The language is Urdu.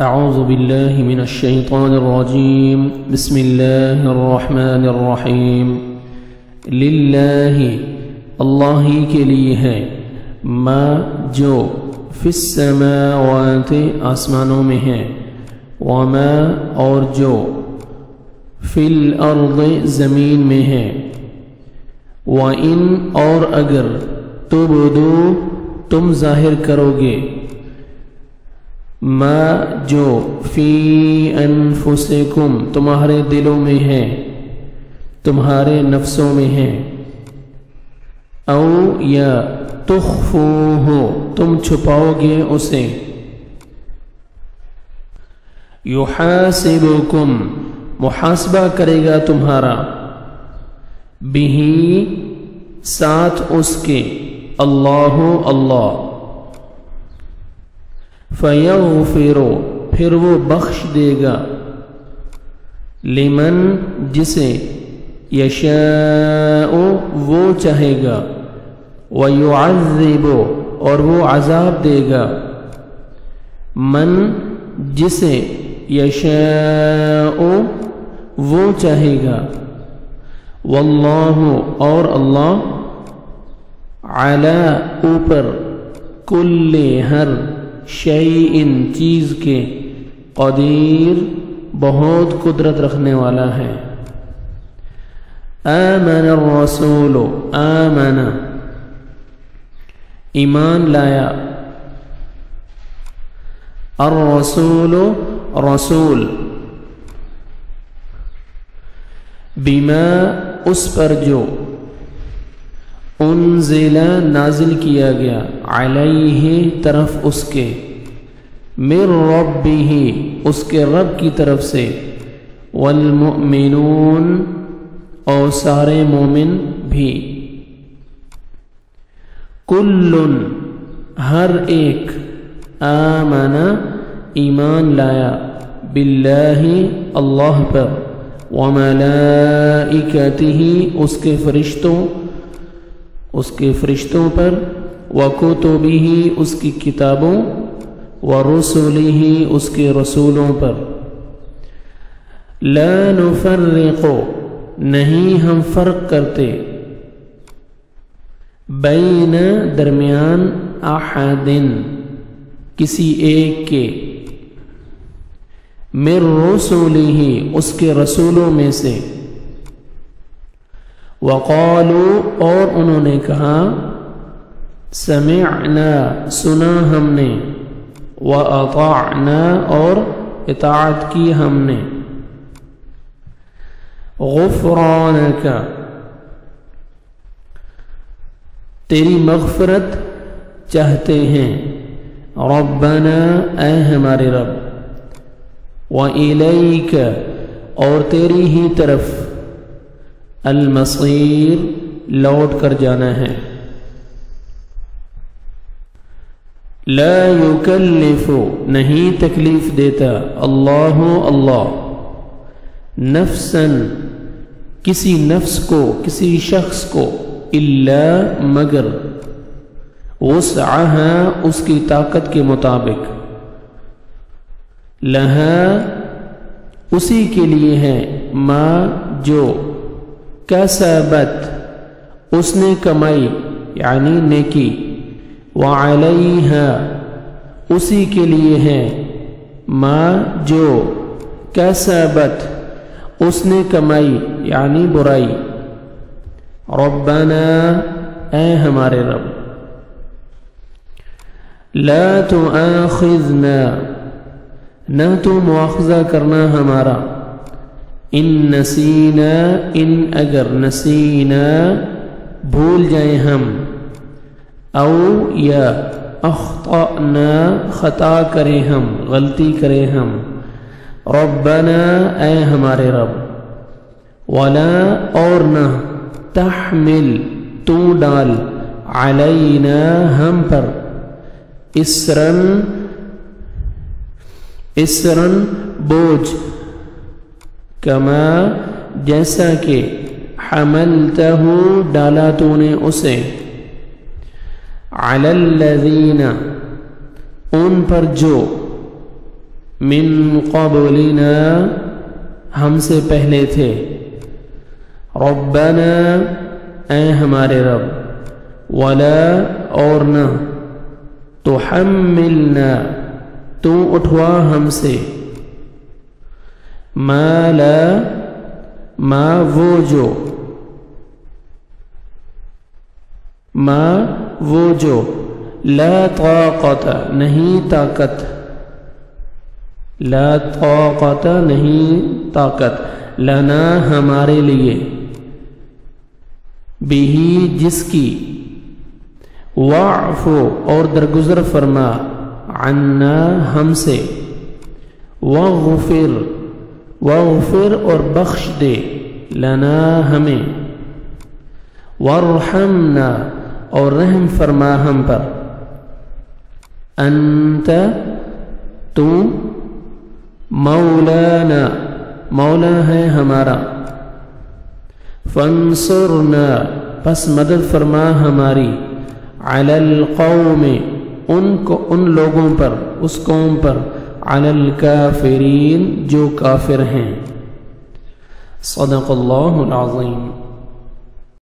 اعوذ باللہ من الشیطان الرجیم بسم اللہ الرحمن الرحیم للہ اللہ ہی کے لیے ہے ما جو فی السماوات آسمانوں میں ہے وما اور جو فی الارض زمین میں ہے وَإِن اور اگر تبدو تم ظاہر کرو گے ما جو فی انفسکم تمہارے دلوں میں ہے تمہارے نفسوں میں ہے او یا تخفوہ تم چھپاؤ گے اسے یحاسبکم محاسبہ کرے گا تمہارا بہی ساتھ اس کے اللہ فیغفر پھر وہ بخش دے گا لمن جسے یشاء وہ چاہے گا ویعذب اور وہ عذاب دے گا من جسے یشاء وہ چاہے گا واللہ اور اللہ علی اوپر کل ہر شیء چیز کے قدیر بہت قدرت رکھنے والا ہے آمن الرسول آمن ایمان لایا الرسول رسول بما اس پر جو انزل نازل کیا گیا علیہ طرف اس کے من ربہ اس کے رب کی طرف سے والمؤمنون اور سارے مومن بھی کل ہر ایک آمنا ایمان لایا باللہ اللہ پر وملائکتہ اس کے فرشتوں پر وکتبہ اس کی کتابوں ورسلہ اس کے رسولوں پر لا نفرق نہیں ہم فرق کرتے بین درمیان احد کسی ایک کے من رسلہ اس کے رسولوں میں سے وقالوا اور انہوں نے کہا سمعنا سنا ہم نے واطعنا اور اطاعت کی ہم نے غفرانک تیری مغفرت چاہتے ہیں ربنا اے ہمارے رب وَإِلَيْكَ اور تیری ہی طرف المصیر لوٹ کر جانا ہے لا یکلف نہیں تکلیف دیتا اللہ نفسا کسی نفس کو کسی شخص کو الا مگر وسعها اس کی طاقت کے مطابق لہا اسی کے لیے ہے ما جو کسبت اس نے کمائی یعنی نیکی وعلیہا اسی کے لیے ہے ما جو کسبت اس نے کمائی یعنی برائی ربنا اے ہمارے رب لا تؤاخذنا نہ تو مواخذہ کرنا ہمارا ان نسینا ان اگر نسینا بھول جائیں ہم او یا اخطأنا خطا کریں ہم غلطی کریں ہم ربنا اے ہمارے رب ولا اور نہ تحمل تو ڈال علینا ہم پر اسرن بوجھ کما جیسا کہ حملتہ ڈالا تو نے اسے علی الذین ان پر جو من قبلنا ہم سے پہلے تھے، ربنا اے ہمارے رب، ولا اور نہ، تحملنا تو اٹھوا ہم سے، ما لا ما وہ جو، ما وہ جو، لا طاقت نہیں طاقت، لا طاقت نہیں طاقت، لنا ہمارے لیے، بہی جس کی، واعفو اور درگزر فرما، عنا ہم سے، واغفر واغفر اور بخش دے، لنا ہمیں، وارحمنا اور رحم فرما ہم پر، انت تو، مولانا مولا ہے ہمارا، فانصرنا پس مدد فرما ہماری، علی القوم ان لوگوں پر، اس قوم پر، علی الکافرین جو کافر ہیں۔ صدق اللہ العظیم۔